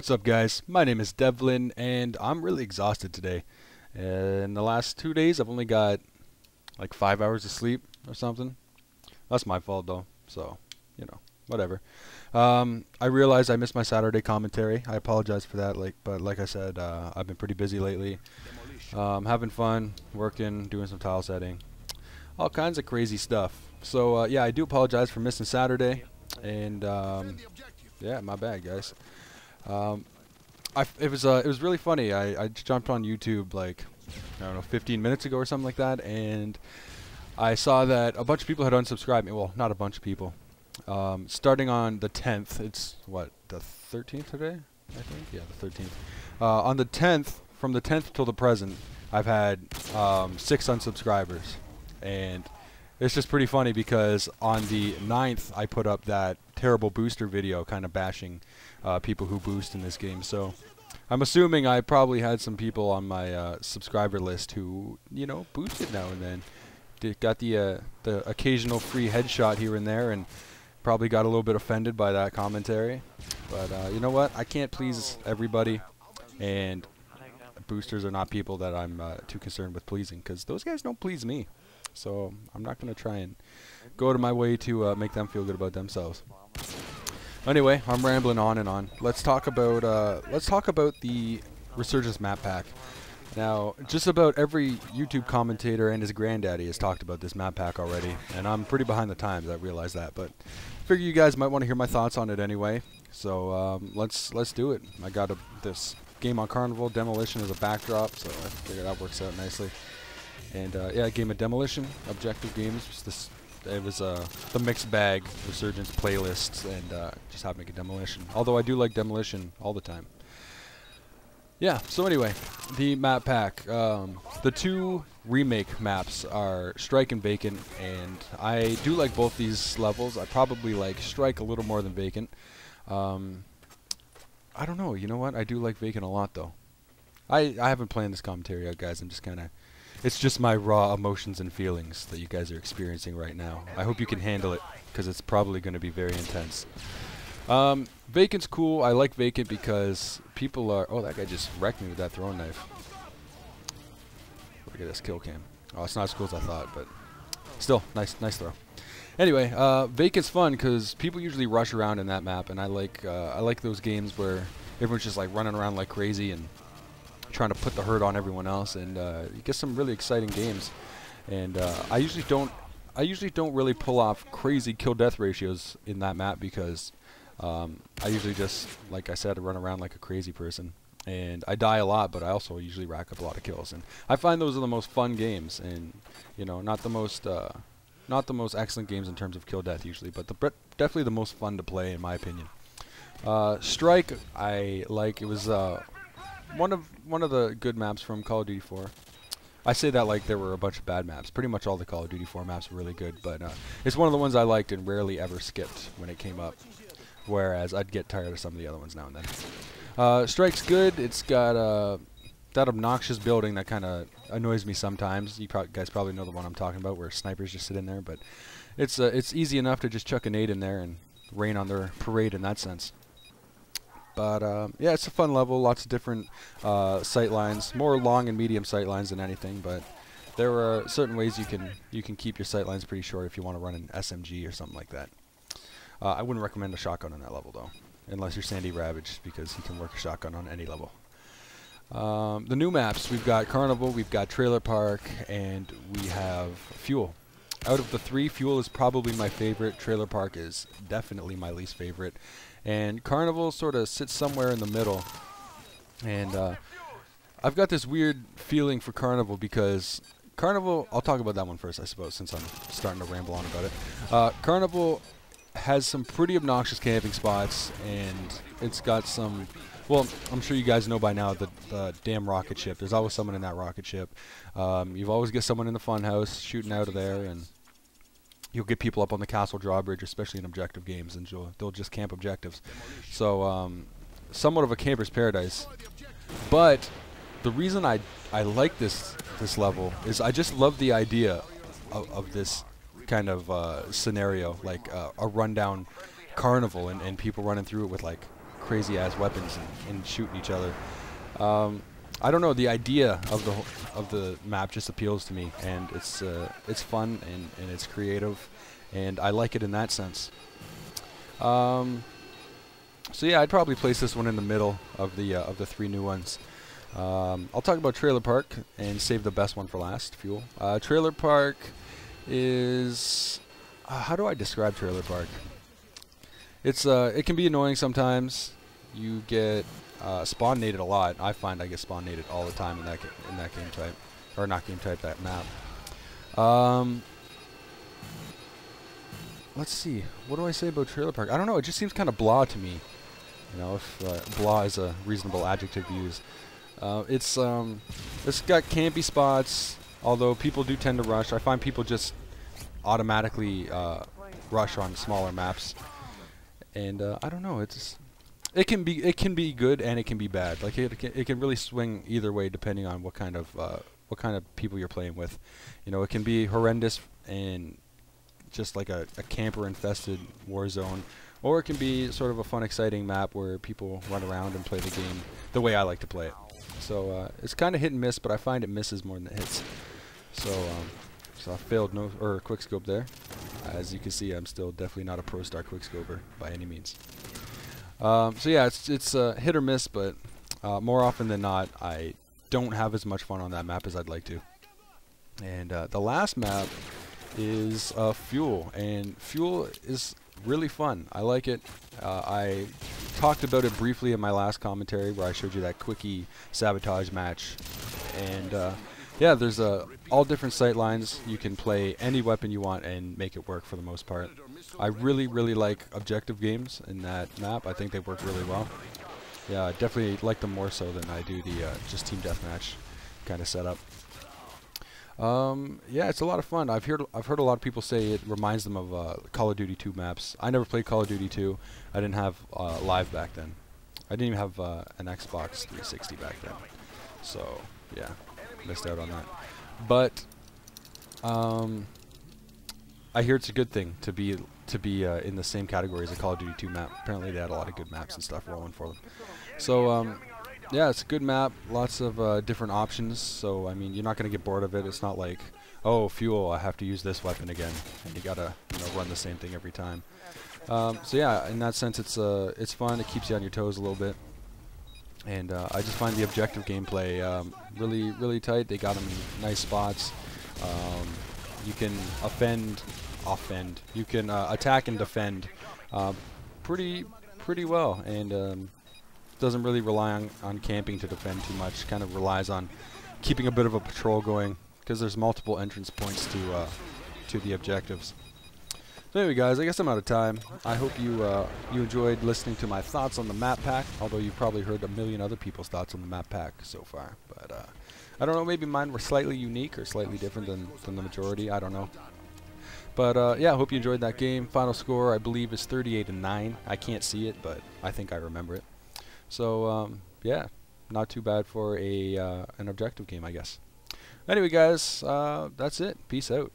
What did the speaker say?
What's up, guys? My name is Devlin, and I'm really exhausted today. In the last 2 days, I've only got like 5 hours of sleep or something. That's my fault, though, so, whatever. I realized I missed my Saturday commentary. I apologize for that, but like I said, I've been pretty busy lately. Having fun, working, doing some tile setting, all kinds of crazy stuff. So, yeah, I do apologize for missing Saturday, and, yeah, my bad, guys. It was really funny. I jumped on YouTube like, I don't know, 15 minutes ago or something like that, and I saw that a bunch of people had unsubscribed me. Well, not a bunch of people. Starting on the 10th, it's what, the 13th today? I think, yeah, the 13th. On the 10th, from the 10th till the present, I've had 6 unsubscribers, and it's just pretty funny because on the 9th I put up that terrible booster video kind of bashing people who boost in this game. So I'm assuming I probably had some people on my subscriber list who, boosted now and then. Got the occasional free headshot here and there, and probably got a little bit offended by that commentary. But you know what? I can't please everybody, and boosters are not people that I'm too concerned with pleasing, because those guys don't please me. So I'm not going to try and go to my way to make them feel good about themselves. Anyway, I'm rambling on and on. Let's talk about the Resurgence map pack. Now, just about every YouTube commentator and his granddaddy has talked about this map pack already, and I'm pretty behind the times. I realize that, but I figure you guys might want to hear my thoughts on it anyway. So let's do it. I got this game on Carnival, Demolition as a backdrop, so I figure that works out nicely. And yeah, a game of Demolition, objective games. It was the mixed bag Resurgence playlists, and just happened to make a Demolition. Although I do like Demolition all the time. Yeah, so anyway, the map pack. The 2 remake maps are Strike and Vacant, and I do like both these levels. I probably like Strike a little more than Vacant. I don't know, you know what? I do like Vacant a lot, though. I haven't planned this commentary out, guys. I'm just kind of... It's just my raw emotions and feelings that you guys are experiencing right now. I hope you can handle it, because it's probably going to be very intense. Vacant's cool. I like Vacant because people are... Oh, that guy just wrecked me with that throwing knife. Look at this kill cam. Oh, it's not as cool as I thought, but still, nice throw. Anyway, Vacant's fun because people usually rush around in that map, and I like those games where everyone's just like running around like crazy and trying to put the hurt on everyone else, and you get some really exciting games. And I usually don't really pull off crazy kill-death ratios in that map because I usually just, like I said, run around like a crazy person, and I die a lot, but I also usually rack up a lot of kills. And I find those are the most fun games, and not the most excellent games in terms of kill-death usually, but definitely the most fun to play in my opinion. Strike, I like. It was one of the good maps from Call of Duty 4. I say that like there were a bunch of bad maps. Pretty much all the Call of Duty 4 maps were really good, but it's one of the ones I liked and rarely ever skipped when it came up, whereas I'd get tired of some of the other ones now and then. Strike's good. It's got that obnoxious building that kind of annoys me sometimes. You guys probably know the one I'm talking about, where snipers just sit in there, but it's easy enough to just chuck a nade in there and rain on their parade in that sense. But yeah, it's a fun level. Lots of different sight lines, more long and medium sight lines than anything. But there are certain ways you can keep your sight lines pretty short if you want to run an SMG or something like that. I wouldn't recommend a shotgun on that level though, unless you're Sandy Ravage, because he can work a shotgun on any level. The new maps, we've got Carnival, we've got Trailer Park, and we have Fuel. Out of the 3, Fuel is probably my favorite. Trailer Park is definitely my least favorite. And Carnival sort of sits somewhere in the middle. And I've got this weird feeling for Carnival because Carnival, I'll talk about that one first, I suppose, since I'm starting to ramble on about it. Carnival has some pretty obnoxious camping spots, and it's got some... Well, I'm sure you guys know by now the damn rocket ship. There's always someone in that rocket ship. You've always got someone in the funhouse shooting out of there, and you'll get people up on the castle drawbridge, especially in objective games, and they'll just camp objectives. So, somewhat of a camper's paradise. But the reason I like this level is I just love the idea of this kind of scenario, like a rundown carnival and people running through it with like crazy ass weapons and shooting each other. I don't know, the idea of the map just appeals to me, and it's fun and it's creative, and I like it in that sense. So yeah, I'd probably place this one in the middle of the three new ones. I'll talk about Trailer Park and save the best one for last, Fuel. Trailer Park is... how do I describe Trailer Park? It can be annoying sometimes. You get spawn-nated a lot. I find I get spawn-nated all the time in that game type. Or not game type, that map. Let's see. What do I say about Trailer Park? I don't know. It just seems kind of blah to me. You know, if blah is a reasonable adjective to use. It's got campy spots, although people do tend to rush. I find people just automatically rush on smaller maps, and I don't know. It can be good and it can be bad. Like it can really swing either way depending on what kind of people you're playing with. You know, it can be horrendous and just like a camper infested war zone, or it can be sort of a fun, exciting map where people run around and play the game the way I like to play it. So it's kind of hit and miss, but I find it misses more than it hits. So I failed quickscope there. As you can see, I'm still definitely not a pro star quickscoper by any means. So yeah, it's hit or miss, but more often than not, I don't have as much fun on that map as I'd like to. And the last map is Fuel, and Fuel is really fun. I like it. I talked about it briefly in my last commentary where I showed you that quickie sabotage match, and yeah, there's all different sight lines. You can play any weapon you want and make it work for the most part. I really like objective games in that map. I think they work really well. Yeah, I definitely like them more so than I do the just team deathmatch kind of setup. Yeah, it's a lot of fun. I've heard a lot of people say it reminds them of Call of Duty 2 maps. I never played Call of Duty 2. I didn't have Live back then. I didn't even have an Xbox 360 back then. So yeah, missed out on that. But I hear it's a good thing to be in the same category as a Call of Duty 2 map. Apparently they had a lot of good maps and stuff rolling for them. So yeah, it's a good map, lots of different options, so I mean, you're not going to get bored of it. It's not like, oh, Fuel, I have to use this weapon again, and you gotta, you know, run the same thing every time. So yeah, in that sense, it's fun. It keeps you on your toes a little bit, and I just find the objective gameplay really tight. They got them in nice spots. You can offend. You can attack and defend pretty well, and doesn't really rely on camping to defend too much. Kind of relies on keeping a bit of a patrol going, because there's multiple entrance points to the objectives. So anyway, guys, I guess I'm out of time. I hope you enjoyed listening to my thoughts on the map pack, although you've probably heard a million other people's thoughts on the map pack so far. But I don't know, maybe mine were slightly unique or slightly different than the majority. I don't know. But yeah, I hope you enjoyed that game. Final score, I believe, is 38-9. I can't see it, but I think I remember it. So yeah, not too bad for an objective game, I guess. Anyway, guys, that's it. Peace out.